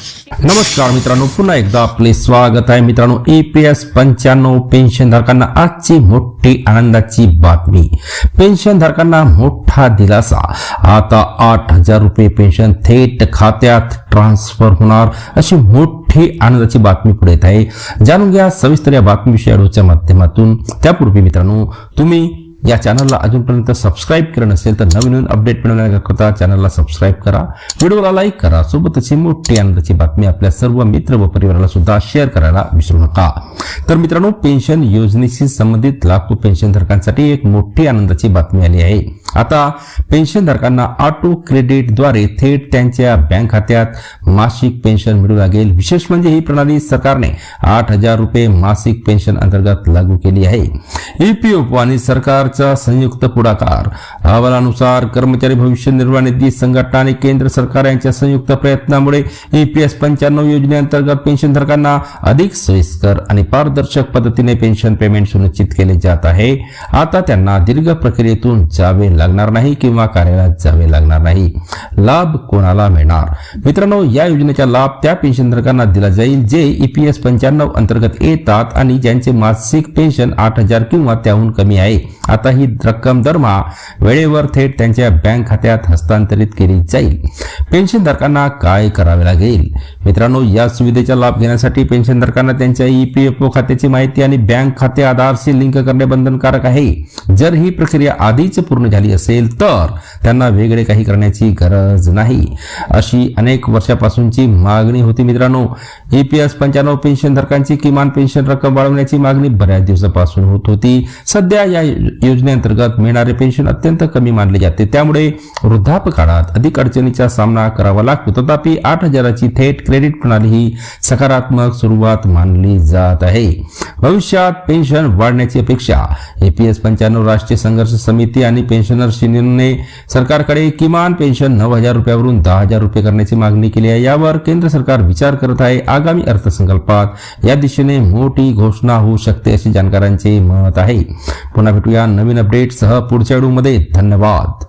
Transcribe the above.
नमस्कार मित्रांनो, पुन्हा एकदा आपले स्वागत आहे. मित्रांनो, EPS 95 पेन्शनधारकांना आजची मोठी आनंदाची बातमी. पेन्शनधारकांना मोठा दिलासा. आता 8,000 रुपये पेन्शन थेट खात्यात ट्रान्सफर होणार अशी मोठी आनंदाची बातमी पुढे येत आहे. जाणून घ्या सविस्तर या बातमीविषयी व्हिडिओच्या माध्यमातून. त्यापूर्वी मित्रांनो, तुम्ही या चॅनलला अजूनपर्यंत सबस्क्राईब केलं नसेल तर नवीन अपडेट मिळवण्याकरता चॅनलला सबस्क्राईब करा, व्हिडिओला लाईक करा, सोबतच ही मोठी आनंदाची बातमी आपल्या सर्व मित्र व परिवाराला सुद्धा शेअर करायला विसरू नका. तर मित्रांनो, पेन्शन योजनेशी संबंधित लाखो पेन्शनधारकांसाठी एक मोठी आनंदाची बातमी आली आहे. आता पेन्शनधारकांना ऑटो क्रेडिटद्वारे थेट त्यांच्या बँक खात्यात मासिक पेन्शन मिळू लागेल. विशेष म्हणजे ही प्रणाली सरकारने 8,000 रुपये मासिक पेन्शन अंतर्गत लागू केली आहे. EPF आणि सरकारचा संयुक्त पुढाकार. अहवालानुसार कर्मचारी भविष्य निर्वाह निधी संघटना आणि केंद्र सरकार यांच्या संयुक्त प्रयत्नामुळे EPS 95 योजनेअंतर्गत पेन्शनधारकांना अधिक सोयीस्कर आणि पारदर्शक पद्धतीने पेन्शन पेमेंट सुनिश्चित केले जात आहे. आता त्यांना दीर्घ प्रक्रियेतून जावे लागणार नाही किंवा कार्यालयात जावे लागणार नाही. लाभ कोणाला मिळणार? मित्रांनो, या योजनेचा लाभ त्या पेन्शनधारकांना दिला जाईल जे EPS 95 अंतर्गत येतात आणि ज्यांचे मासिक पेन्शन 8,000 किंवा त्याहून कमी आहे. आता ही रक्कम दरमहा वेळेवर थेट त्यांच्या बँक खात्यात हस्तांतरित केली जाईल. पेन्शनधारकांना काय करावे लागेल? मित्रांनो, या सुविधेचा लाभ घेण्यासाठी पेन्शनधारकांना त्यांच्या EPF खात्याची माहिती आणि बँक खाते आधारशी लिंक करणे बंधनकारक आहे. जर ही प्रक्रिया आधीच पूर्ण झाली असेल तर त्यांना वेगळे काही करण्याची गरज नाही, अशी अनेक वर्षापासूनची मागणी होती. मित्रांनो, EPS 95 पेन्शनधारकांची किमान पेन्शन रक्कम वाढवण्याची मागणी बऱ्याच दिवसापासून होत होती. सध्या या योजनेअंतर्गत मिळणारे पेन्शन अत्यंत कमी मानले जाते, त्यामुळे वृद्धापकाळात अधिक अडचणीचा सामना करावा लागतो. तथापि 8,000ची थेट क्रेडिट प्रणाली ही सकारात्मक सुरुवात मानली जात आहे. भविष्यात पेन्शन वाढण्याची अपेक्षा. EPS 95 राष्ट्रीय संघर्ष समिती आणि पेन्शनर्स युनियनने सरकारकडे किमान पेन्शन 9,000 रुपयावरून 10,000 रुपये करण्याची मागणी केली आहे. यावर केंद्र सरकार विचार करत आहे. आगामी अर्थसंकल्पात या दिशेने मोठी घोषणा होऊ शकते असे जाणकारांचे मत आहे. पुन्हा भेटूया नवीन अपडेटसह पुढच्या व्हिडिओमध्ये. धन्यवाद.